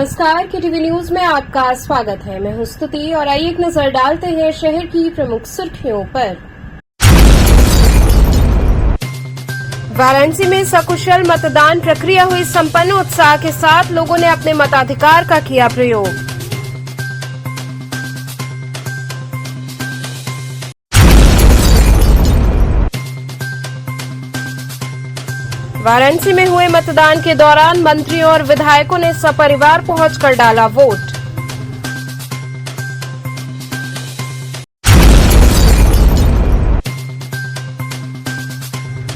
नमस्कार, KTV news में आपका स्वागत है। मैं हूं स्तुति और आइए एक नजर डालते हैं शहर की प्रमुख सुर्खियों पर। वाराणसी में सकुशल मतदान प्रक्रिया हुई संपन्न। उत्साह के साथ लोगों ने अपने मताधिकार का किया प्रयोग। वाराणसी में हुए मतदान के दौरान मंत्रियों और विधायकों ने सपरिवार पहुंचकर डाला वोट।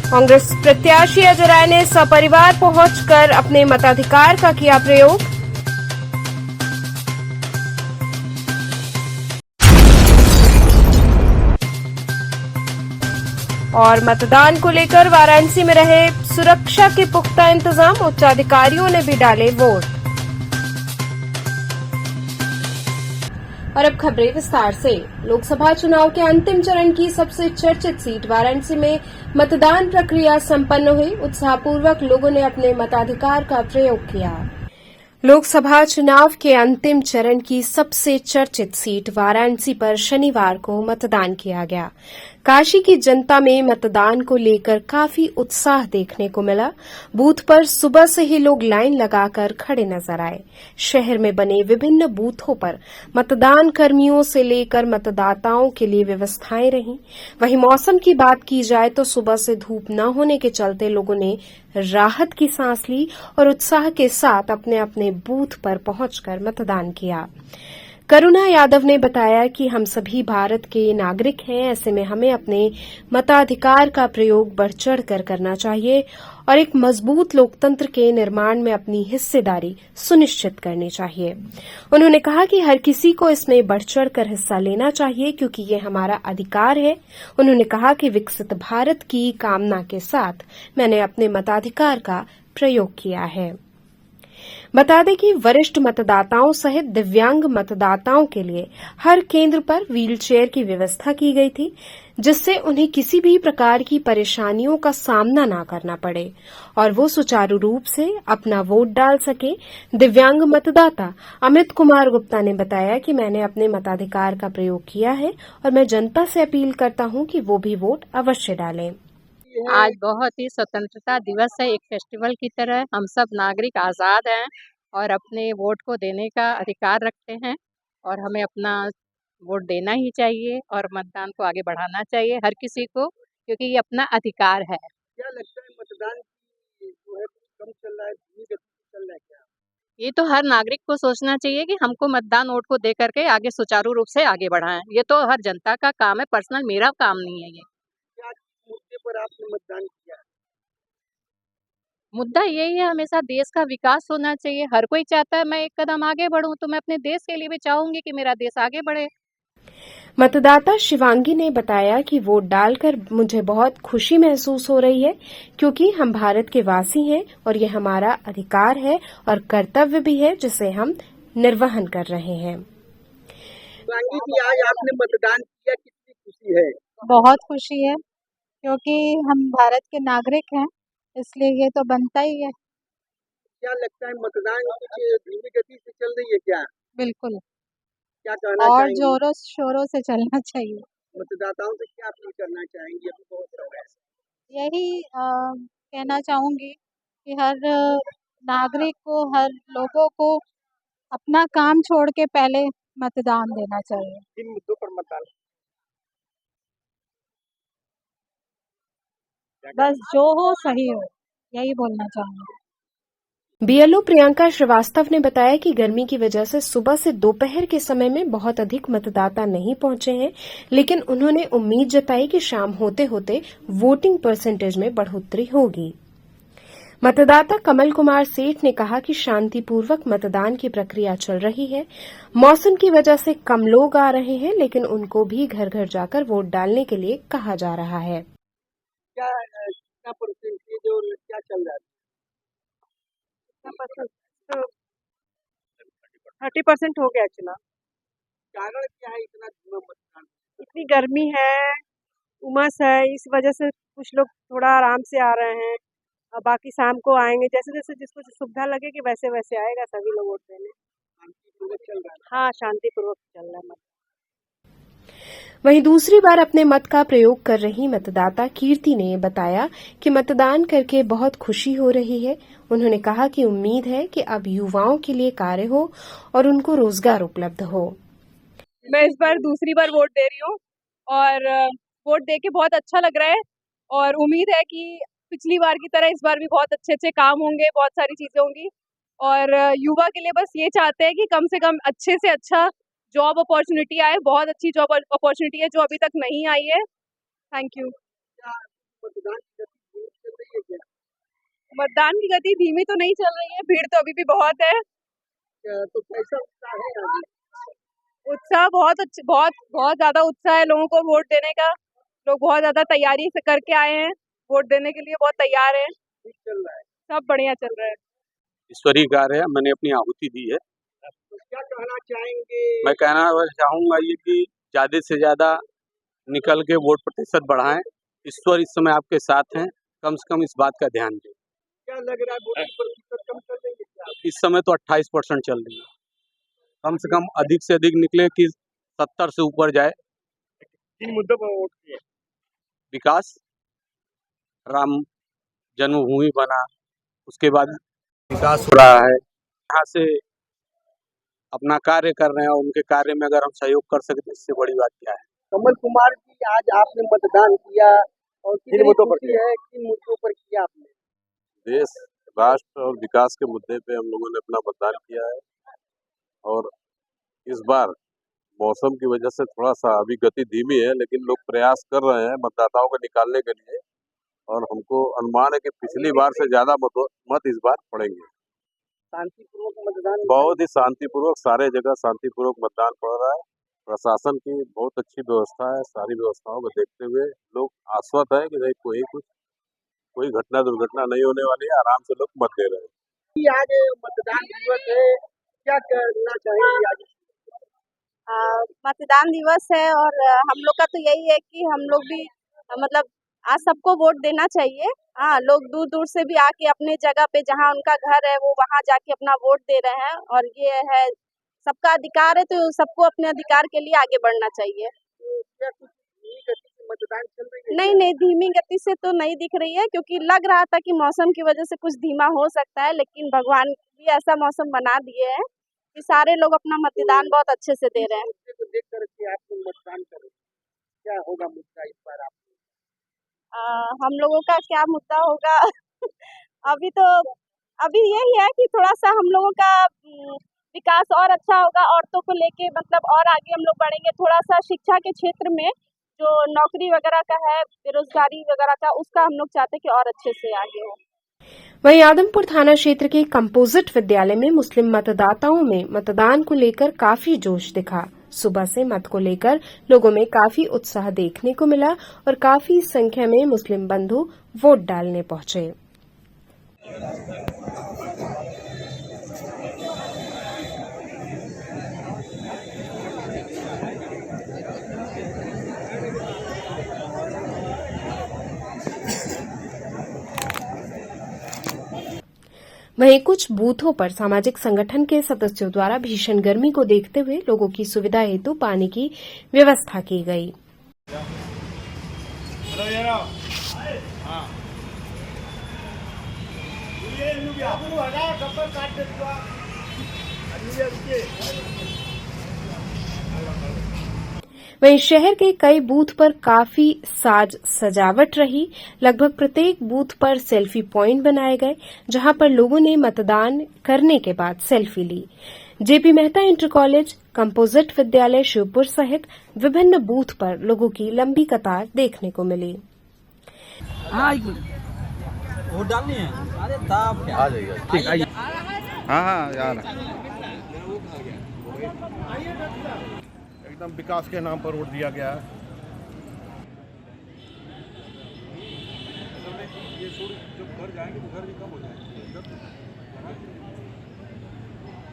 कांग्रेस प्रत्याशी अजय राय ने सपरिवार पहुंचकर अपने मताधिकार का किया प्रयोग। और मतदान को लेकर वाराणसी में रहे सुरक्षा के पुख्ता इंतजाम, उच्चाधिकारियों ने भी डाले वोट। और अब खबरें विस्तार से। लोकसभा चुनाव के अंतिम चरण की सबसे चर्चित सीट वाराणसी में मतदान प्रक्रिया संपन्न हुई। उत्साहपूर्वक लोगों ने अपने मताधिकार का प्रयोग किया। लोकसभा चुनाव के अंतिम चरण की सबसे चर्चित सीट वाराणसी पर शनिवार को मतदान किया गया। काशी की जनता में मतदान को लेकर काफी उत्साह देखने को मिला। बूथ पर सुबह से ही लोग लाइन लगाकर खड़े नजर आए। शहर में बने विभिन्न बूथों पर मतदान कर्मियों से लेकर मतदाताओं के लिए व्यवस्थाएं रहीं। वहीं मौसम की बात की जाए तो सुबह से धूप न होने के चलते लोगों ने राहत की सांस ली और उत्साह के साथ अपने अपने बूथ पर पहुंचकर मतदान किया। करुणा यादव ने बताया कि हम सभी भारत के नागरिक हैं, ऐसे में हमें अपने मताधिकार का प्रयोग बढ़ चढ़ कर करना चाहिए और एक मजबूत लोकतंत्र के निर्माण में अपनी हिस्सेदारी सुनिश्चित करनी चाहिए। उन्होंने कहा कि हर किसी को इसमें बढ़ चढ़ कर हिस्सा लेना चाहिए क्योंकि ये हमारा अधिकार है। उन्होंने कहा कि विकसित भारत की कामना के साथ मैंने अपने मताधिकार का प्रयोग किया है। बता दें कि वरिष्ठ मतदाताओं सहित दिव्यांग मतदाताओं के लिए हर केंद्र पर व्हीलचेयर की व्यवस्था की गई थी, जिससे उन्हें किसी भी प्रकार की परेशानियों का सामना न करना पड़े और वो सुचारू रूप से अपना वोट डाल सके। दिव्यांग मतदाता अमित कुमार गुप्ता ने बताया कि मैंने अपने मताधिकार का प्रयोग किया है और मैं जनता से अपील करता हूं कि वो भी वोट अवश्य डालें। आज बहुत ही स्वतंत्रता दिवस है। एक फेस्टिवल की तरह हम सब नागरिक आज़ाद हैं और अपने वोट को देने का अधिकार रखते हैं और हमें अपना वोट देना ही चाहिए और मतदान को आगे बढ़ाना चाहिए हर किसी को, क्योंकि ये अपना अधिकार है। क्या लगता है मतदान की जो है कम चल रहा है, धीमी गति से चल रहा है क्या? ये तो हर नागरिक को सोचना चाहिए कि हमको मतदान वोट को दे करके आगे सुचारू रूप से आगे बढ़ाएं। ये तो हर जनता का काम है, पर्सनल मेरा काम नहीं है ये। क्या मुद्दे पर आपने मतदान किया है? मुद्दा यही है, हमेशा देश का विकास होना चाहिए। हर कोई चाहता है मैं एक कदम आगे बढ़ूं, तो मैं अपने देश के लिए भी चाहूंगी कि मेरा देश आगे बढ़े। मतदाता शिवांगी ने बताया कि वोट डालकर मुझे बहुत खुशी महसूस हो रही है क्योंकि हम भारत के वासी हैं और ये हमारा अधिकार है और कर्तव्य भी है जिसे हम निर्वहन कर रहे हैं। शिवांगी जी, आज आपने मतदान किया, कितनी खुशी है? बहुत खुशी है क्योंकि हम भारत के नागरिक हैं, इसलिए ये तो बनता ही है। क्या लगता है मतदान कुछ धीमी गति से चल रही है क्या? बिल्कुल, क्या कहना और चाहेंगी? जोरों शोरों से चलना चाहिए। मतदाताओं से क्या अपील करना चाहेंगी? अभी बहुत समय है। यही कहना चाहूँगी कि हर नागरिक को, हर लोगों को अपना काम छोड़ के पहले मतदान देना चाहिए। किन मुद्दों पर मतदान? बस जो हो सही हो, यही बोलना चाहूँगी। बीएलओ प्रियंका श्रीवास्तव ने बताया कि गर्मी की वजह से सुबह से दोपहर के समय में बहुत अधिक मतदाता नहीं पहुंचे हैं, लेकिन उन्होंने उम्मीद जताई कि शाम होते होते वोटिंग परसेंटेज में बढ़ोतरी होगी। मतदाता कमल कुमार सेठ ने कहा कि शांतिपूर्वक मतदान की प्रक्रिया चल रही है। मौसम की वजह से कम लोग आ रहे हैं, लेकिन उनको भी घर घर जाकर वोट डालने के लिए कहा जा रहा है। क्या कितना परसेंटेज और क्या चल रहा है? 30% हो गया चुनाव। कारण क्या है इतना धीमा मतदान? इतनी गर्मी है, उमस है, इस वजह से कुछ लोग थोड़ा आराम से आ रहे हैं अब बाकी शाम को आएंगे, जैसे जैसे जिसको सुविधा लगे कि वैसे वैसे आएगा सभी लोग वोट देने। शांतिपूर्वक चल रहा है। हाँ, शांतिपूर्वक चल रहा है। वहीं दूसरी बार अपने मत का प्रयोग कर रही मतदाता कीर्ति ने बताया कि मतदान करके बहुत खुशी हो रही है। उन्होंने कहा कि उम्मीद है कि अब युवाओं के लिए कार्य हो और उनको रोजगार उपलब्ध हो। मैं इस बार दूसरी बार वोट दे रही हूँ और वोट दे के बहुत अच्छा लग रहा है और उम्मीद है कि पिछली बार की तरह इस बार भी बहुत अच्छे अच्छे काम होंगे, बहुत सारी चीजें होंगी और युवा के लिए बस ये चाहते हैं कि कम से कम अच्छे से अच्छा जॉब अपॉर्चुनिटी आए। बहुत अच्छी जॉब अपॉर्चुनिटी है जो अभी तक नहीं आई है। Thank you. मतदान की गति धीमी तो नहीं चल रही है, भीड़ तो अभी भी बहुत है। तो कैसा उत्साह है आज? उत्साह बहुत बहुत ज्यादा उत्साह है लोगों को वोट देने का। लोग बहुत ज्यादा तैयारी से करके आए हैं, वोट देने के लिए बहुत तैयार हैं। ठीक चल रहा है। सब बढ़िया चल रहा है। ईश्वरीय कार्य है, मैंने अपनी आहुति दी है। तो क्या कहना चाहेंगे? मैं कहना चाहूँगा ये कि ज़्यादा से ज़्यादा निकल के वोट प्रतिशत बढ़ाएं। ईश्वर इस समय आपके साथ हैं, कम से कम इस बात का ध्यान दें। क्या लग रहा है वोटिंग प्रतिशत कम कर देंगे क्या? इस समय तो 28% चल रही है, कम से कम अधिक से अधिक निकले कि 70 से ऊपर जाए। किन मुद्दों पर वोट किए? विकास, राम जन्मभूमि बना, उसके बाद विकास हो रहा है, यहाँ से अपना कार्य कर रहे हैं और उनके कार्य में अगर हम सहयोग कर सकते इससे बड़ी बात क्या है। कमल कुमार जी, आज आपने मतदान किया और किन मुद्दों पर किया है? किन मुद्दों पर किया आपने? देश, राष्ट्र और विकास के मुद्दे पे हम लोगों ने अपना मतदान किया है और इस बार मौसम की वजह से थोड़ा सा अभी गति धीमी है, लेकिन लोग प्रयास कर रहे हैं मतदाताओं को निकालने के लिए और हमको अनुमान है कि पिछली बार से ज्यादा मत इस बार पड़ेंगे। शांतिपूर्वक मतदान बहुत ही शांतिपूर्वक, सारे जगह शांतिपूर्वक मतदान पड़ रहा है। प्रशासन की बहुत अच्छी व्यवस्था है, सारी व्यवस्थाओं को देखते हुए लोग आश्वस्त है कि नहीं कोई घटना दुर्घटना नहीं होने वाली है, आराम से लोग मत दे रहे हैं। आज मतदान दिवस है, क्या करना चाहेंगे आज? मतदान दिवस है और हम लोग का तो यही है कि हम लोग भी मतलब आज सबको वोट देना चाहिए। हाँ, लोग दूर दूर से भी आके अपने जगह पे जहाँ उनका घर है वो वहाँ जाके अपना वोट दे रहे हैं और ये है सबका अधिकार है, तो सबको अपने अधिकार के लिए आगे बढ़ना चाहिए। क्या कुछ धीमी गति से मतदान चल रही है? नहीं, धीमी गति से तो नहीं दिख रही है क्योंकि लग रहा था कि मौसम की वजह से कुछ धीमा हो सकता है, लेकिन भगवान भी ऐसा मौसम बना दिए हैं कि सारे लोग अपना मतदान बहुत अच्छे से दे रहे हैं। मुद्दे को देख करके आप लोग मतदान करें, क्या होगा मुद्दा इस बार? आप हम लोगों का क्या मुद्दा होगा अभी यही है कि थोड़ा सा हम लोगों का विकास और अच्छा होगा, औरतों को लेके मतलब और आगे हम लोग बढ़ेंगे। थोड़ा सा शिक्षा के क्षेत्र में जो नौकरी वगैरह का है, बेरोजगारी वगैरह का, उसका हम लोग चाहते हैं कि और अच्छे से आगे हो। वहीं आदमपुर थाना क्षेत्र के कंपोजिट विद्यालय में मुस्लिम मतदाताओं में मतदान को लेकर काफी जोश दिखा। सुबह से मत को लेकर लोगों में काफी उत्साह देखने को मिला और काफी संख्या में मुस्लिम बंधु वोट डालने पहुंचे। वहीं कुछ बूथों पर सामाजिक संगठन के सदस्यों द्वारा भीषण गर्मी को देखते हुए लोगों की सुविधा हेतु पानी की व्यवस्था की गई। वहीं शहर के कई बूथ पर काफी साज सजावट रही। लगभग प्रत्येक बूथ पर सेल्फी पॉइंट बनाए गए, जहां पर लोगों ने मतदान करने के बाद सेल्फी ली। JP Mehta inter college, composite विद्यालय शिवपुर सहित विभिन्न बूथ पर लोगों की लंबी कतार देखने को मिली। वोट डालनी है? अरे साहब आ जाइए, ठीक आइए। हाँ यार, एकदम विकास के नाम पर वोट दिया गया है।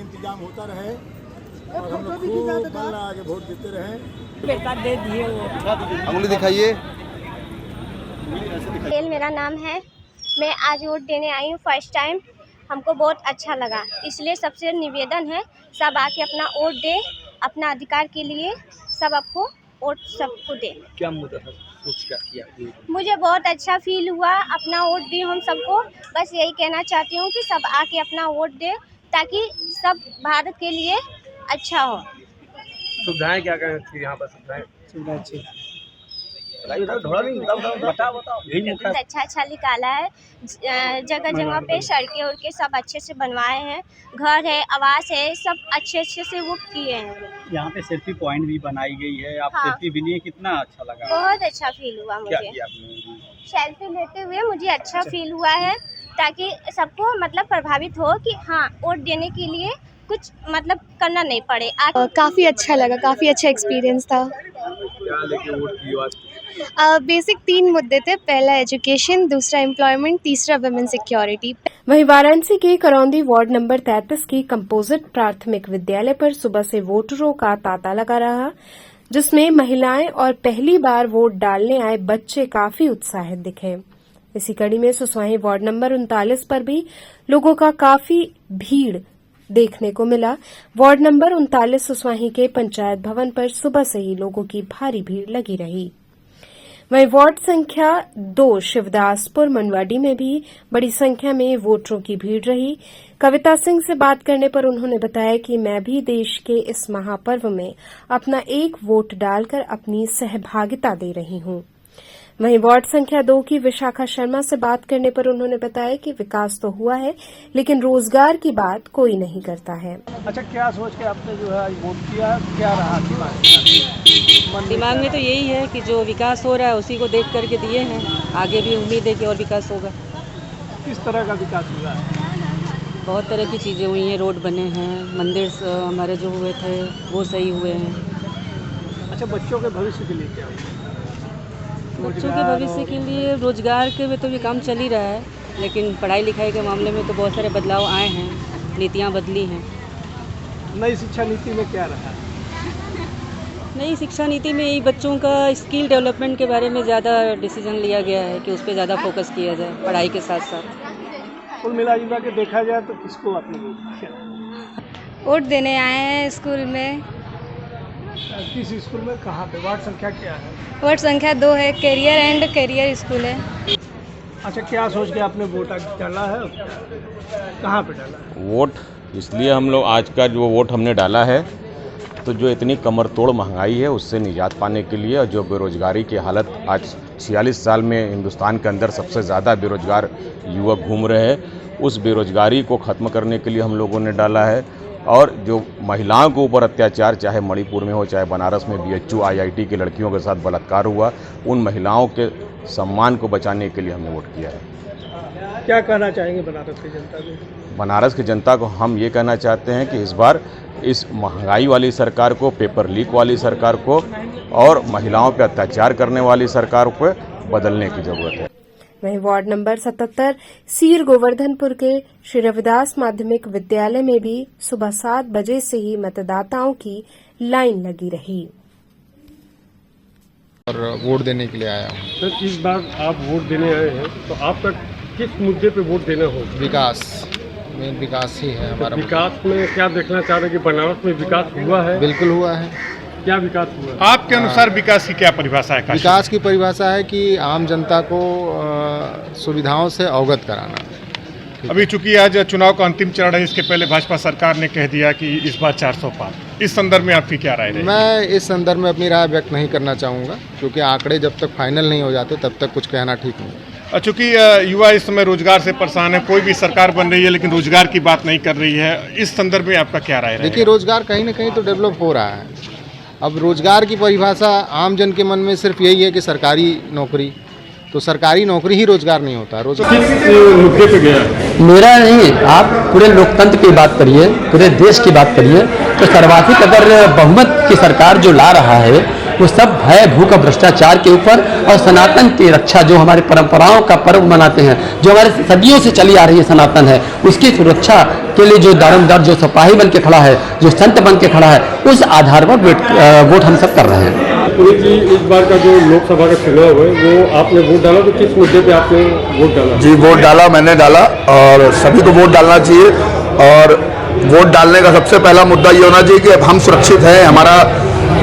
इंतजाम होता रहे और हम लोग खूब मन आगे वोट देते रहे। बेटा दे दिए वो। अंगुली दिखाइए। मेरा नाम है मैं आज वोट देने आई हूँ फर्स्ट टाइम। हमको बहुत अच्छा लगा, इसलिए सबसे निवेदन है सब आके अपना वोट दे, अपना अधिकार के लिए सब आपको वोट सबको दे। क्या मुद्दा सोच कर किया? मुझे बहुत अच्छा फील हुआ, अपना वोट दी हम सबको। बस यही कहना चाहती हूँ कि सब आके अपना वोट दे ताकि सब भारत के लिए अच्छा हो। सुविधाएं क्या क्या थी यहाँ पर? सुविधाएं अच्छी अच्छा निकाला है। जगह जगह पे सड़कें उड़के सब अच्छे से बनवाए हैं, घर है, आवास है, सब अच्छे से वो किए हैं। यहाँ पे सेल्फी पॉइंट भी बनाई गई है, आप हाँ। सेल्फी भी लिए, कितना अच्छा लगा? बहुत अच्छा फील हुआ मुझे। क्या किया आपने? सेल्फी लेते हुए मुझे अच्छा फील हुआ है, ताकि सबको मतलब प्रभावित हो कि हाँ वोट देने के लिए कुछ मतलब करना नहीं पड़े। काफ़ी अच्छा लगा, काफ़ी अच्छा एक्सपीरियंस था। क्या लेके वोट किया? बेसिक 3 मुद्दे थे, पहला एजुकेशन, दूसरा एम्प्लॉयमेंट, तीसरा वुमेन सिक्योरिटी। वहीं वाराणसी के करौंदी वार्ड नंबर 33 की कंपोजिट प्राथमिक विद्यालय पर सुबह से वोटरों का तांता लगा रहा, जिसमें महिलाएं और पहली बार वोट डालने आए बच्चे काफी उत्साहित दिखे। इसी कड़ी में सुसवाही वार्ड नंबर 39 पर भी लोगों का काफी भीड़ देखने को मिला। वार्ड नंबर 39 सुसवाही के पंचायत भवन पर सुबह से ही लोगों की भारी भीड़ लगी रही। वहीं वार्ड संख्या 2 शिवदासपुर मनवाडी में भी बड़ी संख्या में वोटरों की भीड़ रही। कविता सिंह से बात करने पर उन्होंने बताया कि मैं भी देश के इस महापर्व में अपना एक वोट डालकर अपनी सहभागिता दे रही हूं। वहीं वार्ड संख्या 2 की विशाखा शर्मा से बात करने पर उन्होंने बताया कि विकास तो हुआ है, लेकिन रोजगार की बात कोई नहीं करता है। अच्छा, क्या सोच के आपने जो है वोट किया? क्या रहा दिमाग में? तो यही है कि जो विकास हो रहा है उसी को देख करके दिए हैं, आगे भी उम्मीद है कि और विकास होगा। किस तरह का विकास हुआ है? बहुत तरह की चीज़ें हुई हैं, रोड बने हैं, मंदिर हमारे जो हुए थे वो सही हुए हैं। अच्छा, बच्चों के भविष्य के लिए क्या हुआ? बच्चों के भविष्य के लिए रोजगार के में तो भी काम चल ही रहा है, लेकिन पढ़ाई लिखाई के मामले में तो बहुत सारे बदलाव आए हैं, नीतियाँ बदली हैं। नई शिक्षा नीति में क्या रहा है? नई शिक्षा नीति में यही बच्चों का स्किल डेवलपमेंट के बारे में ज़्यादा डिसीजन लिया गया है कि उस पर ज़्यादा फोकस किया जाए पढ़ाई के साथ साथ। कुल मिला जुला के देखा जाए तो किसको आपने वोट किया? वोट देने आए हैं स्कूल में। किस स्कूल में, कहाँ पे? वार्ड संख्या क्या है? वार्ड संख्या 2 है, कैरियर एंड कैरियर स्कूल है। अच्छा, क्या सोच के आपने वोट डाला है? कहाँ पे डाला है वोट? इसलिए हम लोग आज का जो वोट हमने डाला है, तो जो इतनी कमर तोड़ महंगाई है उससे निजात पाने के लिए, और जो बेरोजगारी की हालत आज 46 साल में हिंदुस्तान के अंदर सबसे ज़्यादा बेरोजगार युवक घूम रहे हैं, उस बेरोजगारी को ख़त्म करने के लिए हम लोगों ने डाला है। और जो महिलाओं के ऊपर अत्याचार, चाहे मणिपुर में हो, चाहे बनारस में BHU IIT की लड़कियों के साथ बलात्कार हुआ, उन महिलाओं के सम्मान को बचाने के लिए हमने वोट किया है। क्या कहना चाहेंगे बनारस की जनता को? बनारस की जनता को हम ये कहना चाहते हैं कि इस बार इस महंगाई वाली सरकार को, पेपर लीक वाली सरकार को और महिलाओं पर अत्याचार करने वाली सरकार को बदलने की जरूरत है। वहीं वार्ड नंबर 77 सीर गोवर्धनपुर के श्री रविदास माध्यमिक विद्यालय में भी सुबह 7 बजे से ही मतदाताओं की लाइन लगी रही और वोट देने के लिए आया हूँ। सर, इस बार आप वोट देने आए हैं, तो आपका किस मुद्दे पे वोट देना होगा? विकास में, विकास ही है हमारा। विकास में क्या देखना चाह रहे हैं कि बनारस में विकास हुआ है? बिल्कुल हुआ है। क्या विकास हुआ? आपके अनुसार विकास की क्या परिभाषा है? विकास की परिभाषा है कि आम जनता को सुविधाओं से अवगत कराना। अभी चूंकि आज चुनाव का अंतिम चरण है, इसके पहले भाजपा सरकार ने कह दिया कि इस बार 400 पार। इस संदर्भ में आपकी क्या राय है? मैं इस संदर्भ में अपनी राय व्यक्त नहीं करना चाहूँगा, क्योंकि आंकड़े जब तक फाइनल नहीं हो जाते तब तक कुछ कहना ठीक नहीं। चूंकि युवा इस समय रोजगार से परेशान है, कोई भी सरकार बन रही है लेकिन रोजगार की बात नहीं कर रही है, इस संदर्भ में आपका क्या राय है? देखिए, रोजगार कहीं ना कहीं तो डेवलप हो रहा है। अब रोजगार की परिभाषा आम जन के मन में सिर्फ यही है कि सरकारी नौकरी, तो सरकारी नौकरी ही रोजगार नहीं होता। रोजगार मुद्दे पे गया मेरा नहीं, आप पूरे लोकतंत्र की बात करिए, पूरे देश की बात करिए, तो सर्वाधिक अगर बहुमत की सरकार जो ला रहा है वो सब भय भूख भ्रष्टाचार के ऊपर और सनातन की रक्षा, जो हमारे परंपराओं का पर्व मनाते हैं, जो हमारे सदियों से चली आ रही है सनातन है, उसकी सुरक्षा के लिए जो दारोमदार, जो सिपाही बन के खड़ा है, जो संत बन के खड़ा है, उस आधार पर वोट हम सब कर रहे हैं। पुनीत जी, इस बार का जो लोकसभा का चुनाव है वो आपने वोट डाला, तो किस मुद्दे पे आपने वोट डाला? जी वोट डाला, मैंने डाला और सभी को वोट डालना चाहिए। और वोट डालने का सबसे पहला मुद्दा ये होना चाहिए कि हम सुरक्षित हैं, हमारा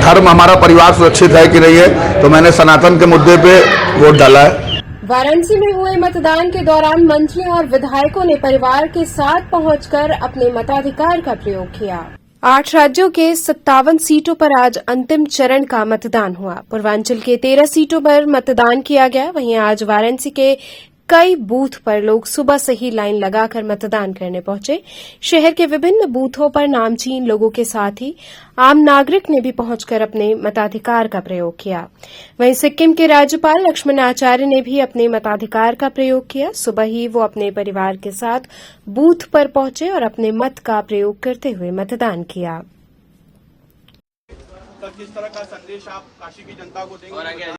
धर्म, हमारा परिवार सुरक्षित है कि नहीं है। तो मैंने सनातन के मुद्दे पे वोट डाला है। वाराणसी में हुए मतदान के दौरान मंत्रियों और विधायकों ने परिवार के साथ पहुंचकर अपने मताधिकार का प्रयोग किया। 8 राज्यों के 57 सीटों पर आज अंतिम चरण का मतदान हुआ। पूर्वांचल के 13 सीटों पर मतदान किया गया। वहीं आज वाराणसी के कई बूथ पर लोग सुबह से ही लाइन लगाकर मतदान करने पहुंचे। शहर के विभिन्न बूथों पर नामचीन लोगों के साथ ही आम नागरिक ने भी पहुंचकर अपने मताधिकार का प्रयोग किया। वहीं सिक्किम के राज्यपाल लक्ष्मण आचार्य ने भी अपने मताधिकार का प्रयोग किया। सुबह ही वो अपने परिवार के साथ बूथ पर पहुंचे और अपने मत का प्रयोग करते हुए मतदान किया। किस तरह का संदेश आप काशी की जनता को देंगे?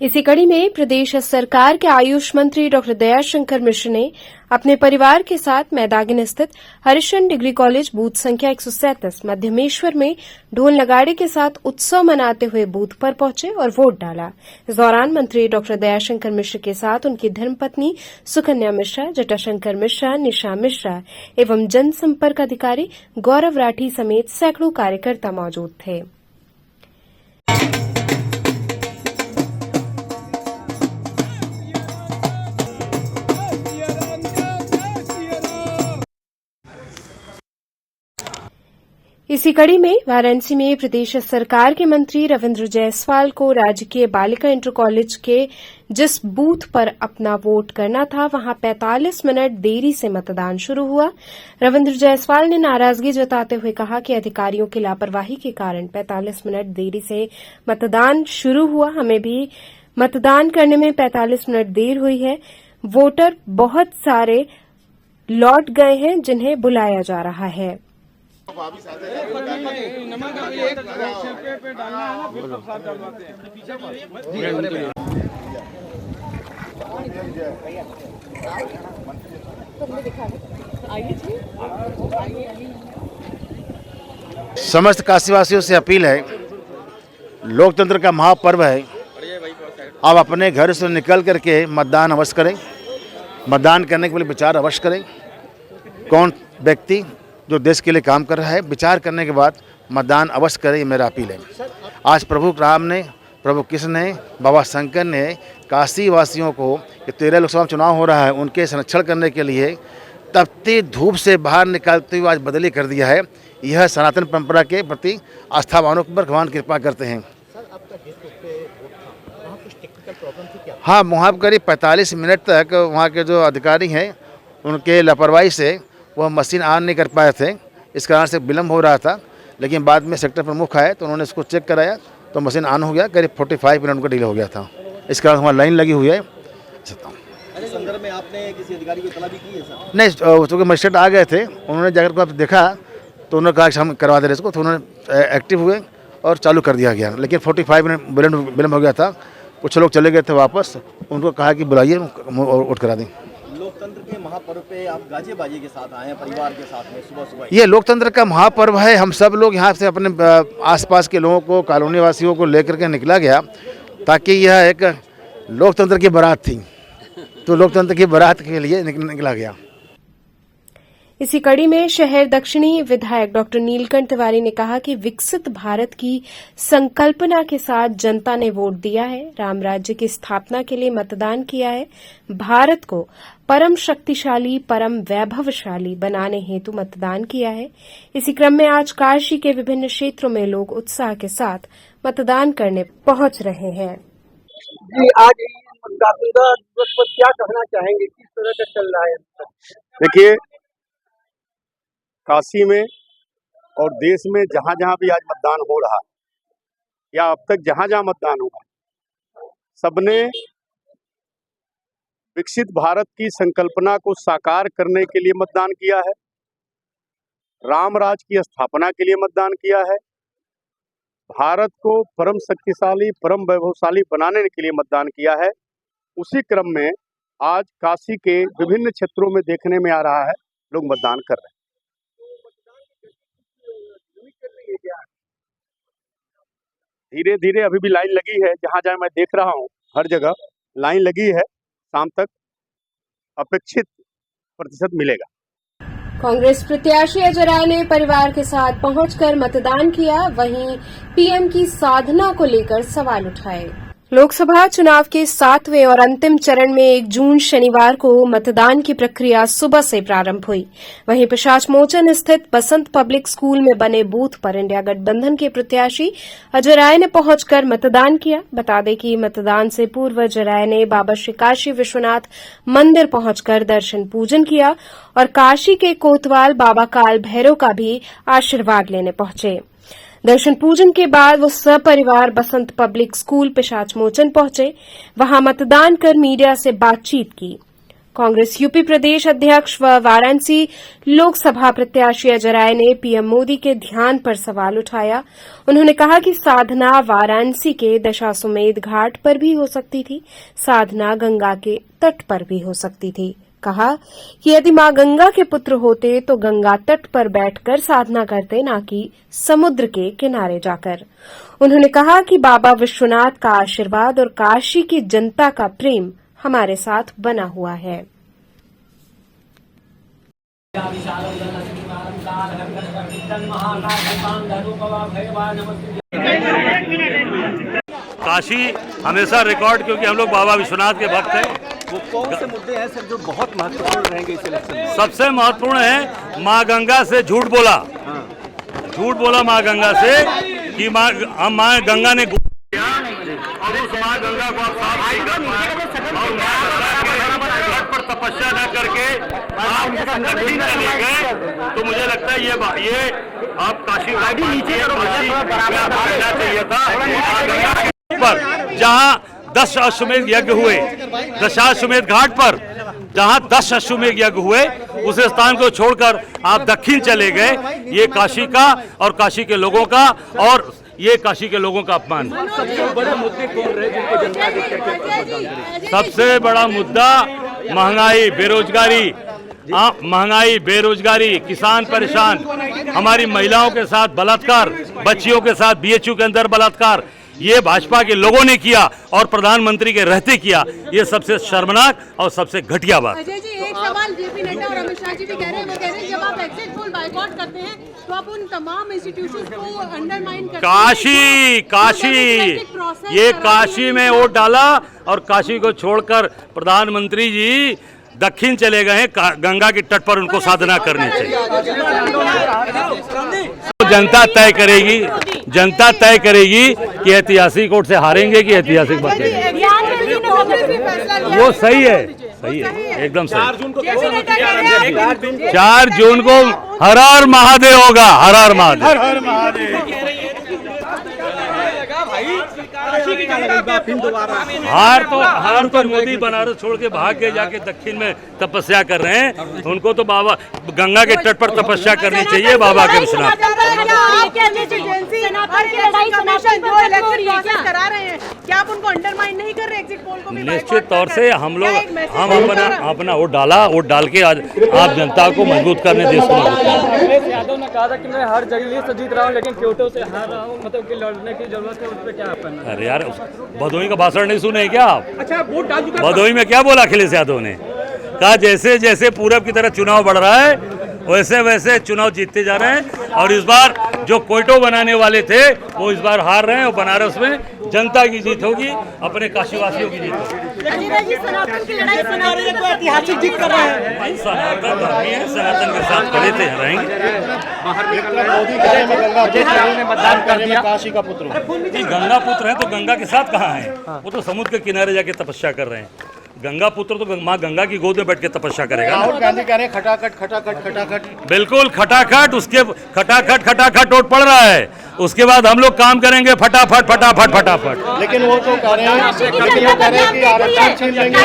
इसी कड़ी में प्रदेश सरकार के आयुष मंत्री डॉक्टर दयाशंकर मिश्र ने अपने परिवार के साथ मैदागिन स्थित हरिशन डिग्री कॉलेज बूथ संख्या 137 मध्यमेश्वर में ढोल नगाड़े के साथ उत्सव मनाते हुए बूथ पर पहुंचे और वोट डाला। इस दौरान मंत्री डॉक्टर दयाशंकर मिश्र के साथ उनकी धर्मपत्नी सुकन्या मिश्रा, जटाशंकर मिश्रा, निशा मिश्रा एवं जनसंपर्क अधिकारी गौरव राठी समेत सैकड़ों कार्यकर्ता मौजूद थे। इसी कड़ी में वाराणसी में प्रदेश सरकार के मंत्री रविंद्र जायसवाल को राजकीय बालिका इंटर कॉलेज के जिस बूथ पर अपना वोट करना था वहां 45 मिनट देरी से मतदान शुरू हुआ। रविंद्र जायसवाल ने नाराजगी जताते हुए कहा कि अधिकारियों की लापरवाही के कारण 45 मिनट देरी से मतदान शुरू हुआ। हमें भी मतदान करने में 45 मिनट देर हुई है। वोटर बहुत सारे लौट गए हैं जिन्हें बुलाया जा रहा है। समस्त काशीवासियों से अपील है, लोकतंत्र का महापर्व है, आप अपने घर से निकल करके मतदान अवश्य करें। मतदान करने के लिए विचार अवश्य करें, कौन व्यक्ति जो देश के लिए काम कर रहा है, विचार करने के बाद मतदान अवश्य करें, ये मेरा अपील है। आज प्रभु राम ने, प्रभु कृष्ण ने, बाबा शंकर ने काशी वासियों को, ये 13 लोकसभा चुनाव हो रहा है, उनके संरक्षण करने के लिए तपती धूप से बाहर निकालते हुए आज बदली कर दिया है। यह सनातन परंपरा के प्रति आस्थावानों पर भगवान कृपा करते हैं। हाँ, वहाँ करीब 45 मिनट तक वहाँ के जो अधिकारी हैं उनके लापरवाही से वह मशीन ऑन नहीं कर पाए थे, इस कारण से विलम्ब हो रहा था। लेकिन बाद में सेक्टर प्रमुख आए तो उन्होंने इसको चेक कराया तो मशीन ऑन हो गया। करीब 45 मिनट उनका डिले हो गया था, इस कारण वहाँ लाइन लगी हुई है। संदर्भ में आपने किसी अधिकारी को इत्तला भी की है सर? नहीं, चूँकि मजिस्ट्रेट आ गए थे, उन्होंने जाकर को देखा तो उन्होंने कहा कि हम करवा दे रहे इसको, तो उन्होंने एक्टिव हुए और चालू कर दिया गया। लेकिन 45 मिनट विलम्ब हो गया था। कुछ लोग चले गए थे वापस, उनको कहा कि बुलाइए वोट करा दें। लोकतंत्र के महापर्व पे आप गाजे बाजी के साथ आए हैं, परिवार के साथ में सुबह सुबह। ये लोकतंत्र का महापर्व है। हम सब लोग यहाँ से अपने आसपास के लोगों को, कॉलोनी वासियों को लेकर के निकला गया ताकि यह एक लोकतंत्र की बारात थी, तो लोकतंत्र की बारात के लिए निकला गया। इसी कड़ी में शहर दक्षिणी विधायक डॉक्टर नीलकंठ तिवारी ने कहा कि विकसित भारत की संकल्पना के साथ जनता ने वोट दिया है, राम राज्य की स्थापना के लिए मतदान किया है, भारत को परम शक्तिशाली, परम वैभवशाली बनाने हेतु मतदान किया है। इसी क्रम में आज काशी के विभिन्न क्षेत्रों में लोग उत्साह के साथ मतदान करने पहुंच रहे हैं। जी, आज मतदाता दिवस पर क्या कहना चाहेंगे, किस तरह का चल रहा है? देखिए, काशी में और देश में जहाँ जहाँ भी आज मतदान हो रहा या अब तक जहाँ जहाँ मतदान हुआ, सबने विकसित भारत की संकल्पना को साकार करने के लिए मतदान किया है, राम राज की स्थापना के लिए मतदान किया है, भारत को परम शक्तिशाली, परम वैभवशाली बनाने के लिए मतदान किया है। उसी क्रम में आज काशी के विभिन्न क्षेत्रों में देखने में आ रहा है लोग मतदान कर रहे हैं। धीरे धीरे अभी भी लाइन लगी है, जहाँ जहाँ मैं देख रहा हूँ हर जगह लाइन लगी है। शाम तक अपेक्षित प्रतिशत मिलेगा। कांग्रेस प्रत्याशी अजय राय ने परिवार के साथ पहुंचकर मतदान किया, वहीं पीएम की साधना को लेकर सवाल उठाए। लोकसभा चुनाव के 7वें और अंतिम चरण में 1 जून शनिवार को मतदान की प्रक्रिया सुबह से प्रारंभ हुई। वहीं पिशाचमोचन स्थित बसंत पब्लिक स्कूल में बने बूथ पर इंडिया गठबंधन के प्रत्याशी अजय राय ने पहुंचकर मतदान किया। बता दें कि मतदान से पूर्व अजय राय ने बाबा श्री काशी विश्वनाथ मंदिर पहुंचकर दर्शन पूजन किया और काशी के कोतवाल बाबा काल भैरव का भी आशीर्वाद लेने पहुंचे। दर्शन पूजन के बाद वो सपरिवार बसंत पब्लिक स्कूल पिशाचमोचन पहुंचे। वहां मतदान कर मीडिया से बातचीत की। कांग्रेस यूपी प्रदेश अध्यक्ष व वाराणसी लोकसभा प्रत्याशी अजय राय ने पीएम मोदी के ध्यान पर सवाल उठाया। उन्होंने कहा कि साधना वाराणसी के दशाश्वमेध घाट पर भी हो सकती थी, साधना गंगा के तट पर भी हो सकती थी। कहा कि यदि मां गंगा के पुत्र होते तो गंगा तट पर बैठकर साधना करते, न कि समुद्र के किनारे जाकर। उन्होंने कहा कि बाबा विश्वनाथ का आशीर्वाद और काशी की जनता का प्रेम हमारे साथ बना हुआ है। काशी हमेशा रिकॉर्ड, क्योंकि हम लोग बाबा विश्वनाथ के भक्त हैं। वो कौन से मुद्दे हैं सर जो बहुत महत्वपूर्ण रहेंगे इस इलेक्शन में? सबसे महत्वपूर्ण है माँ गंगा से झूठ बोला, झूठ बोला माँ गंगा से कि माँ गंगा ने और उस माँ गंगा को आप साफ नहीं कर पाए और पर तपस्या न करके आप दक्षिण चले गए, तो मुझे लगता है ये आप काशी चाहिए था। पर जहाँ 10 अश्वमेध यज्ञ हुए, दशाश्वमेध घाट पर जहाँ 10 अश्वमेध यज्ञ हुए, उस स्थान को छोड़कर आप दक्षिण चले गए। ये काशी का और काशी के लोगों का और ये काशी के लोगों का अपमान। सबसे बड़े मुद्दे कौन रहे जिनको जनता देख करके? सबसे बड़ा मुद्दा महंगाई, बेरोजगारी, महंगाई, बेरोजगारी, किसान परेशान, हमारी महिलाओं के साथ बलात्कार, बच्चियों के साथ बीएचयू के अंदर बलात्कार, ये भाजपा के लोगों ने किया और प्रधानमंत्री के रहते किया। ये सबसे शर्मनाक और सबसे घटिया बात। अजय जी, एक सवाल जेपी नड्डा और अमित शाह जी भी कह रहे हैं, वो कह रहे हैं जब आप एग्जिट पोल बायकॉट करते हैं तो आप उन तमाम इंस्टीट्यूशंस को अंडरमाइन करते हैं। काशी ये काशी में वोट डाला और काशी को छोड़कर प्रधानमंत्री जी दक्षिण चले गए हैं। गंगा के तट पर उनको साधना करनी चाहिए। जनता तय करेगी, जनता तय करेगी कि ऐतिहासिक वोट से हारेंगे कि ऐतिहासिक बचेंगे। वो सही है, सही है, एकदम सही। 4 जून को हर हर महादेव होगा, हर हर महादेव। हार तो मोदी बनारस छोड़ के भाग के जाके दक्षिण में तपस्या कर रहे हैं। उनको तो बाबा गंगा के तट पर तपस्या करनी चाहिए बाबा के विश्वनाथ। निश्चित तौर से हम अपना वोट डाला, वोट डाल के आज आप जनता को मजबूत करने देश को अखिलेश यादव ने कहा था कि मैं हर जगह से जीत रहा हूँ लेकिन क्योटो से हार रहा हूँ, मतलब कि लड़ने की जरूरत है, उस पर क्या आपका? अरे यार, भदोही का भाषण नहीं सुने क्या आप? अच्छा, वोट डाल चुके? भदोही में क्या बोला अखिलेश यादव ने? कहा जैसे जैसे पूरब की तरफ चुनाव बढ़ रहा है वैसे वैसे चुनाव जीतते जा रहे हैं और इस बार जो कोयटो बनाने वाले थे वो इस बार हार रहे हैं और बनारस में जनता की जीत होगी, अपने काशीवासियों की जीत होगी। सनातन की लड़ाई ऐतिहासिक जीत कर रहे हैं। सनातन धर्मी है, सनातन के साथ खड़े थे, रहेंगे। मतदान कर दिया। काशी का पुत्र गंगा पुत्र है तो गंगा के साथ कहाँ है? वो तो समुद्र के किनारे जाके तपस्या कर रहे हैं। गंगा पुत्र तो माँ गंगा की गोद में बैठ के तपस्या करेगा। राहुल गांधी कह रहे हैं खटाखट खटाखट खटाखट। बिल्कुल खटाखट, उसके खटाखट वोट पड़ रहा है। उसके बाद हम लोग काम करेंगे फटाफट फटाफट फटाफट। लेकिन वो तो कह रहे हैं कि आरक्षण छीन लेंगे।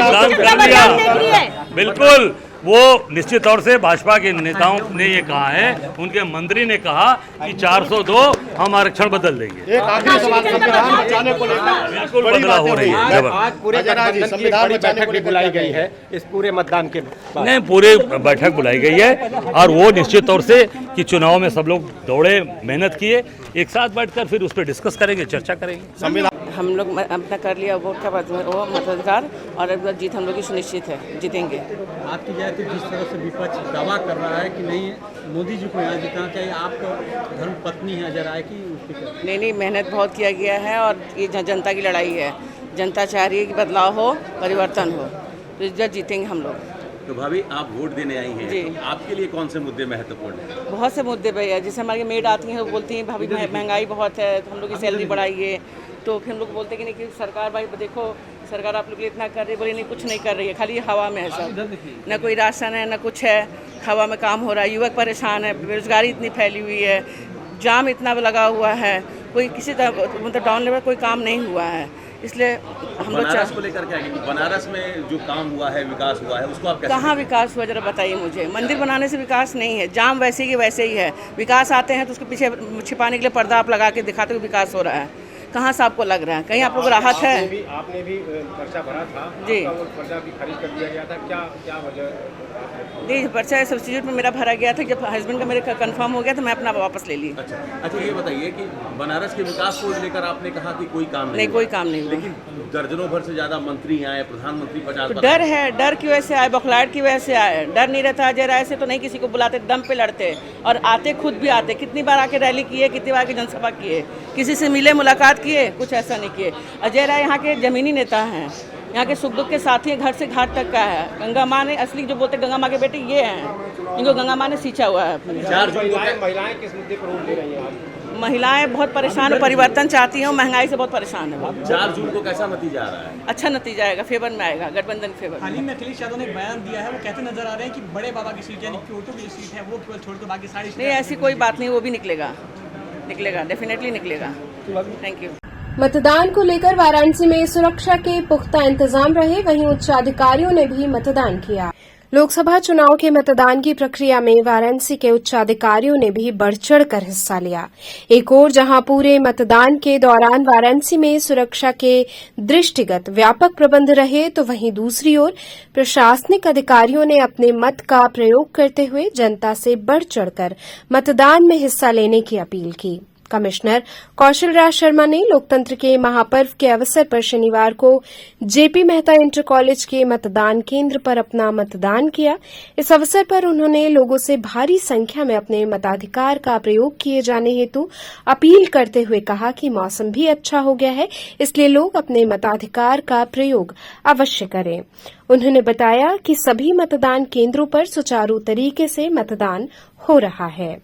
बिल्कुल वो निश्चित तौर से भाजपा के नेताओं ने ये कहा है, उनके मंत्री ने कहा कि 402 हम आरक्षण बदल देंगे। एक आखिरी सवाल, संविधान बचाने को लेकर बिल्कुल बदलाव हो रही है। आज पूरे गठबंधन की बड़ी बैठक भी बुलाई गई है इस पूरे मतदान के बाद। नहीं, पूरे बैठक बुलाई गई है और वो निश्चित तौर से कि चुनाव में सब लोग दौड़े, मेहनत किए, एक साथ बैठकर फिर उस पर डिस्कस करेंगे, चर्चा करेंगे। हम लोग अपना कर लिया वोट का वो मताधिकार, और अब जीत हम लोग की सुनिश्चित है, जीतेंगे। आपकी जाए तो जिस तरह से विपक्ष दावा कर रहा है कि नहीं मोदी जी को यहाँ जितना चाहिए, आपको धर्म पत्नी है नजर आए कि नहीं, मेहनत बहुत किया गया है और ये जनता की लड़ाई है। जनता चाह रही है कि बदलाव हो, परिवर्तन हो, तो इस बार जीतेंगे हम लोग। तो भाभी आप वोट देने आई हैं, जी, आपके लिए कौन से मुद्दे महत्वपूर्ण हैं? बहुत से मुद्दे भैया, जैसे हमारी मेड आती हैं वो बोलती हैं भाभी महंगाई बहुत है, तो हम लोग की सैलरी बढ़ाइए, तो फिर हम लोग बोलते हैं कि नहीं कि सरकार भाई देखो सरकार आप लोग के लिए इतना कर रही है, बोले नहीं कुछ नहीं कर रही है, खाली हवा में है सब, न कोई राशन है न कुछ है, हवा में काम हो रहा है, युवक परेशान है, बेरोजगारी इतनी फैली हुई है, जाम इतना लगा हुआ है, कोई किसी तरह मतलब डाउन लेवल कोई काम नहीं हुआ है, इसलिए हम लोग बनारस को लेकर क्या है? बनारस में जो काम हुआ है, विकास हुआ है, उसको आप कैसे? कहाँ विकास हुआ जरा बताइए मुझे। मंदिर बनाने से विकास नहीं है, जाम वैसे ही वैसे ही है। विकास आते हैं तो उसके पीछे छिपाने के लिए पर्दा आप लगा के दिखाते हो विकास हो रहा है, कहाँ से आपको लग रहा है? कहीं आप लोग राहत है? आपने भी पर्चा भरा था जी, पर्चा भी खारिज कर दिया गया था, क्या वजह? जी, पर्चा सब्सिट्यूट में मेरा भरा गया था, जब हस्बैंड का मेरे कंफर्म हो गया तो मैं अपना वापस ले ली। अच्छा, ये बताइए कि बनारस के विकास को लेकर आपने कहा कि कोई काम नहीं, कोई काम नहीं, लेकिन दर्जनों भर से ज्यादा मंत्री आए, प्रधानमंत्री 50 तो डर है, डर की वजह से आए, बौखलाहट की वजह से आए। डर नहीं रहता अजय राय से तो नहीं किसी को बुलाते, दम पे लड़ते, और आते खुद भी आते। कितनी बार आके रैली किए, कितनी बार आके जनसभा किए, किसी से मिले, मुलाकात किए, कुछ ऐसा नहीं किए। अजय राय यहाँ के जमीनी नेता हैं, यहाँ के सुख दुख के साथी हैं, घर से घाट तक का है। गंगा माँ ने असली जो बोलते गंगा माँ के बेटे ये हैं, इनको गंगा माँ ने सींचा हुआ है। महिलाएं किस मुद्दे पर वोट दे रही हैं? महिलाएं बहुत परेशान है, परिवर्तन चाहती हैं, महंगाई से बहुत परेशान है। 4 जून को कैसा नतीजा आ रहा है? अच्छा नतीजा आएगा, फेवर में आएगा, गठबंधन फेवर। हाल ही में अखिलेश यादव ने एक बयान दिया है, वो कहते नजर आ रहे हैं कि बड़े बाबा की सीट यानी क्योटो की सीट है वो केवल छोड़कर बाकी सारी नहीं, ऐसी कोई बात नहीं, वो भी निकलेगा, डेफिनेटली निकलेगा। Thank you. मतदान को लेकर वाराणसी में सुरक्षा के पुख्ता इंतजाम रहे, वहीं उच्च अधिकारियों ने भी मतदान किया। लोकसभा चुनाव के मतदान की प्रक्रिया में वाराणसी के उच्च अधिकारियों ने भी बढ़ चढ़कर हिस्सा लिया। एक ओर जहां पूरे मतदान के दौरान वाराणसी में सुरक्षा के दृष्टिगत व्यापक प्रबंध रहे, तो वहीं दूसरी ओर प्रशासनिक अधिकारियों ने अपने मत का प्रयोग करते हुए जनता से बढ़ चढ़कर मतदान में हिस्सा लेने की अपील की। कमिश्नर कौशल राज शर्मा ने लोकतंत्र के महापर्व के अवसर पर शनिवार को जेपी मेहता इंटर कॉलेज के मतदान केंद्र पर अपना मतदान किया। इस अवसर पर उन्होंने लोगों से भारी संख्या में अपने मताधिकार का प्रयोग किए जाने हेतु अपील करते हुए कहा कि मौसम भी अच्छा हो गया है, इसलिए लोग अपने मताधिकार का प्रयोग अवश्य करें। उन्होंने बताया कि सभी मतदान केंद्रों पर सुचारू तरीके से मतदान हो रहा है।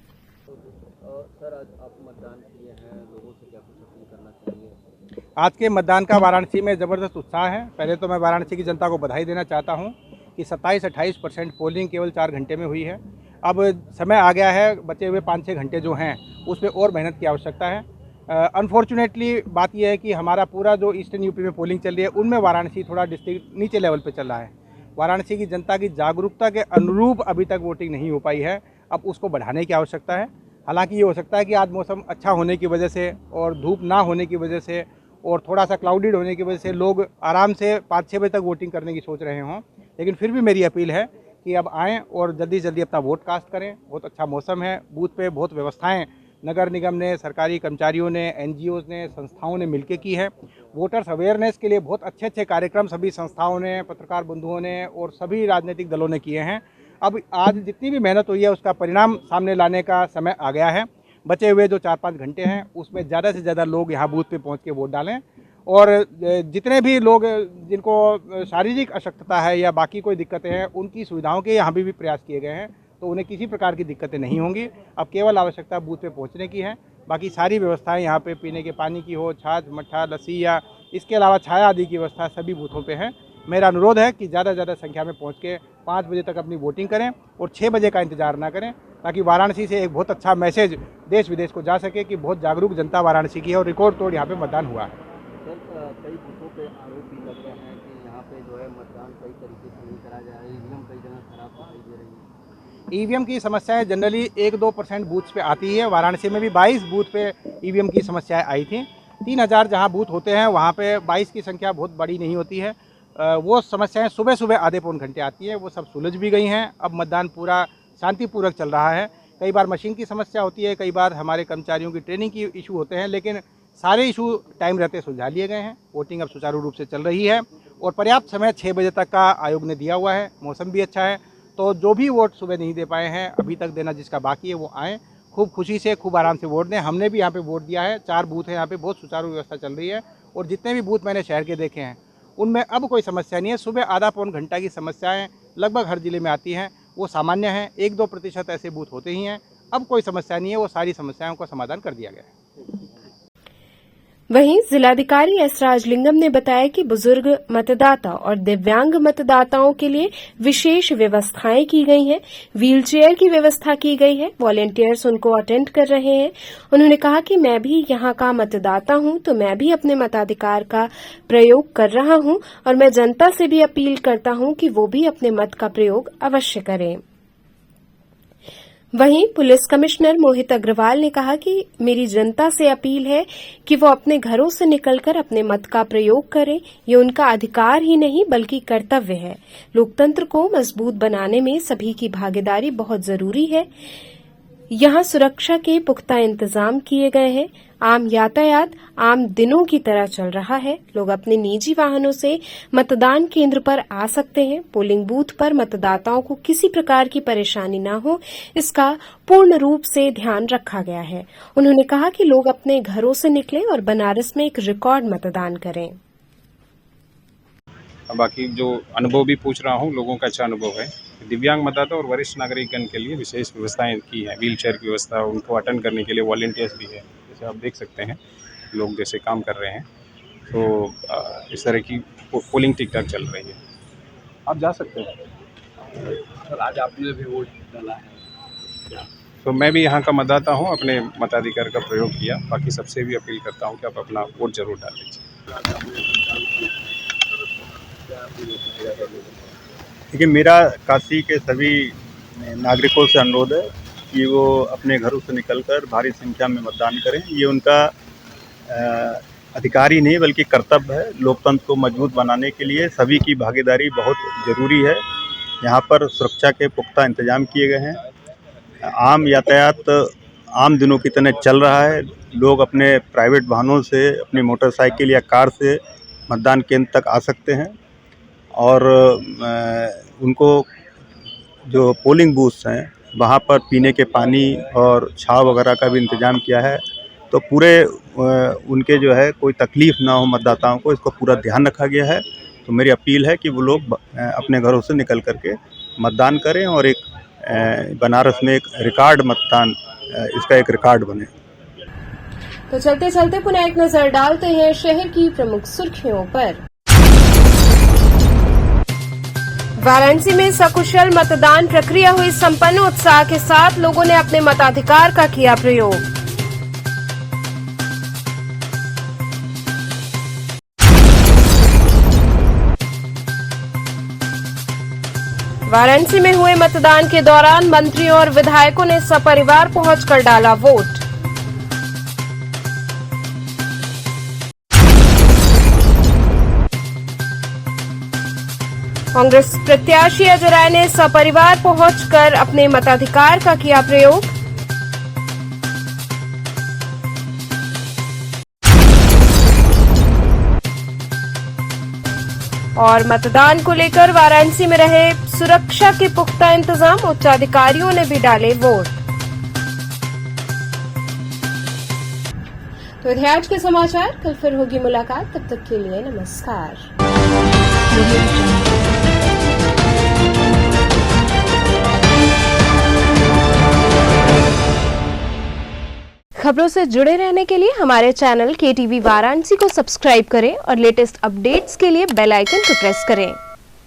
आज के मतदान का वाराणसी में ज़बरदस्त उत्साह है। पहले तो मैं वाराणसी की जनता को बधाई देना चाहता हूं कि 27-28% पोलिंग केवल 4 घंटे में हुई है। अब समय आ गया है, बचे हुए 5-6 घंटे जो हैं उसमें और मेहनत की आवश्यकता है। अनफॉर्चुनेटली बात यह है कि हमारा पूरा जो ईस्टर्न यूपी में पोलिंग चल रही है उनमें वाराणसी थोड़ा डिस्ट्रिक्ट नीचे लेवल पर चल रहा है। वाराणसी की जनता की जागरूकता के अनुरूप अभी तक वोटिंग नहीं हो पाई है, अब उसको बढ़ाने की आवश्यकता है। हालांकि ये हो सकता है कि आज मौसम अच्छा होने की वजह से और धूप ना होने की वजह से और थोड़ा सा क्लाउडेड होने की वजह से लोग आराम से 5-6 बजे तक वोटिंग करने की सोच रहे हों, लेकिन फिर भी मेरी अपील है कि अब आएँ और जल्दी जल्दी अपना वोट कास्ट करें। बहुत अच्छा मौसम है, बूथ पे बहुत व्यवस्थाएं नगर निगम ने, सरकारी कर्मचारियों ने, NGOs ने, संस्थाओं ने मिलकर की है। वोटर्स अवेयरनेस के लिए बहुत अच्छे अच्छे कार्यक्रम सभी संस्थाओं ने, पत्रकार बंधुओं ने और सभी राजनीतिक दलों ने किए हैं। अब आज जितनी भी मेहनत हुई है उसका परिणाम सामने लाने का समय आ गया है। बचे हुए जो 4-5 घंटे हैं उसमें ज़्यादा से ज़्यादा लोग यहाँ बूथ पे पहुँच के वोट डालें और जितने भी लोग जिनको शारीरिक अशक्तता है या बाकी कोई दिक्कतें हैं उनकी सुविधाओं के यहाँ भी प्रयास किए गए हैं, तो उन्हें किसी प्रकार की दिक्कतें नहीं होंगी। अब केवल आवश्यकता बूथ पे पहुँचने की है, बाकी सारी व्यवस्थाएँ यहाँ पे पीने के पानी की हो, छाछ, मट्ठा, लस्सी या इसके अलावा छाया आदि की व्यवस्था सभी बूथों पर है। मेरा अनुरोध है कि ज़्यादा से ज़्यादा संख्या में पहुँच के 5 बजे तक अपनी वोटिंग करें और 6 बजे का इंतजार ना करें, ताकि वाराणसी से एक बहुत अच्छा मैसेज देश विदेश को जा सके कि बहुत जागरूक जनता वाराणसी की है और रिकॉर्ड तोड़ यहाँ पे मतदान हुआ है। सर, कई बूथों पे आरोप भी लग रहे हैं कि यहाँ पे जो है मतदान सही तरीके से नहीं करा जा रहा है, ईवीएम कई जगह खराब ईवीएम की समस्याएं जनरली 1-2% बूथ पे आती है। वाराणसी में भी 22 बूथ पे ईवीएम की समस्याएं आई थी। 3000 जहां बूथ होते हैं वहां पे 22 की संख्या बहुत बड़ी नहीं होती है। वो समस्याएं सुबह सुबह आधे पौन घंटे आती है, वो सब सुलझ भी गई हैं। अब मतदान पूरा शांतिपूर्वक चल रहा है। कई बार मशीन की समस्या होती है, कई बार हमारे कर्मचारियों की ट्रेनिंग की इशू होते हैं, लेकिन सारे इशू टाइम रहते सुलझा लिए गए हैं। वोटिंग अब सुचारू रूप से चल रही है और पर्याप्त समय 6 बजे तक का आयोग ने दिया हुआ है। मौसम भी अच्छा है, तो जो भी वोट सुबह नहीं दे पाए हैं अभी तक देना जिसका बाकी है वो आएँ, खूब खुशी से खूब आराम से वोट दें। हमने भी यहाँ पे वोट दिया है। 4 बूथ है यहाँ पे, बहुत सुचारू व्यवस्था चल रही है और जितने भी बूथ मैंने शहर के देखे हैं उनमें अब कोई समस्या नहीं है। सुबह आधा पौन घंटा की समस्याएं लगभग हर जिले में आती हैं, वो सामान्य हैं। 1-2% ऐसे बूथ होते ही हैं। अब कोई समस्या नहीं है, वो सारी समस्याओं का समाधान कर दिया गया है। वहीं जिलाधिकारी एस राजलिंगम ने बताया कि बुजुर्ग मतदाता और दिव्यांग मतदाताओं के लिए विशेष व्यवस्थाएं की गई हैं। व्हीलचेयर की व्यवस्था की गई है। वॉलंटियर्स उनको अटेंड कर रहे हैं। उन्होंने कहा कि मैं भी यहां का मतदाता हूं, तो मैं भी अपने मताधिकार का प्रयोग कर रहा हूं और मैं जनता से भी अपील करता हूं कि वो भी अपने मत का प्रयोग अवश्य करें। वहीं पुलिस कमिश्नर मोहित अग्रवाल ने कहा कि मेरी जनता से अपील है कि वो अपने घरों से निकलकर अपने मत का प्रयोग करें। ये उनका अधिकार ही नहीं बल्कि कर्तव्य है। लोकतंत्र को मजबूत बनाने में सभी की भागीदारी बहुत जरूरी है। यहां सुरक्षा के पुख्ता इंतजाम किए गए हैं। आम यातायात आम दिनों की तरह चल रहा है। लोग अपने निजी वाहनों से मतदान केंद्र पर आ सकते हैं। पोलिंग बूथ पर मतदाताओं को किसी प्रकार की परेशानी न हो, इसका पूर्ण रूप से ध्यान रखा गया है। उन्होंने कहा कि लोग अपने घरों से निकलें और बनारस में एक रिकॉर्ड मतदान करें। बाकी जो अनुभव भी पूछ रहा हूँ, लोगों का अच्छा अनुभव है। दिव्यांग मतदाता और वरिष्ठ नागरिकगण के लिए विशेष व्यवस्थाएं की हैं। व्हीलचेयर की व्यवस्था, उनको अटेंड करने के लिए वॉलंटियर्स भी है। जैसे आप देख सकते हैं लोग जैसे काम कर रहे हैं, तो इस तरह की पोलिंग ठीक ठाक चल रही है। आप जा सकते हैं। सर आज आपने भी वोट डाला है, तो मैं भी यहाँ का मतदाता हूँ, अपने मताधिकार का प्रयोग किया। बाकी सबसे भी अपील करता हूँ कि आप अपना वोट जरूर डाल लीजिए। देखिए, मेरा काशी के सभी नागरिकों से अनुरोध है कि वो अपने घरों से निकलकर भारी संख्या में मतदान करें। ये उनका अधिकार ही नहीं बल्कि कर्तव्य है। लोकतंत्र को मजबूत बनाने के लिए सभी की भागीदारी बहुत ज़रूरी है। यहाँ पर सुरक्षा के पुख्ता इंतजाम किए गए हैं। आम यातायात आम दिनों की तरह चल रहा है। लोग अपने प्राइवेट वाहनों से, अपनी मोटरसाइकिल या कार से मतदान केंद्र तक आ सकते हैं और उनको जो पोलिंग बूथ्स हैं वहाँ पर पीने के पानी और छाव वगैरह का भी इंतजाम किया है। तो पूरे उनके जो है कोई तकलीफ़ ना हो मतदाताओं को, इसको पूरा ध्यान रखा गया है। तो मेरी अपील है कि वो लोग अपने घरों से निकल करके मतदान करें और एक बनारस में एक रिकॉर्ड मतदान, इसका एक रिकॉर्ड बने। तो चलते चलते पुनः एक नजर डालते हैं शहर की प्रमुख सुर्खियों पर। वाराणसी में सकुशल मतदान प्रक्रिया हुई संपन्न। उत्साह के साथ लोगों ने अपने मताधिकार का किया प्रयोग। वाराणसी में हुए मतदान के दौरान मंत्रियों और विधायकों ने सपरिवार पहुंचकर डाला वोट। कांग्रेस प्रत्याशी अजय राय ने सपरिवार पहुंचकर अपने मताधिकार का किया प्रयोग। और मतदान को लेकर वाराणसी में रहे सुरक्षा के पुख्ता इंतजाम। उच्चाधिकारियों ने भी डाले वोट। तो थे आज के समाचार। कल फिर होगी मुलाकात, तब तक के लिए नमस्कार। खबरों से जुड़े रहने के लिए हमारे चैनल KTV वाराणसी को सब्सक्राइब करें और लेटेस्ट अपडेट्स के लिए बेल आइकन को प्रेस करें।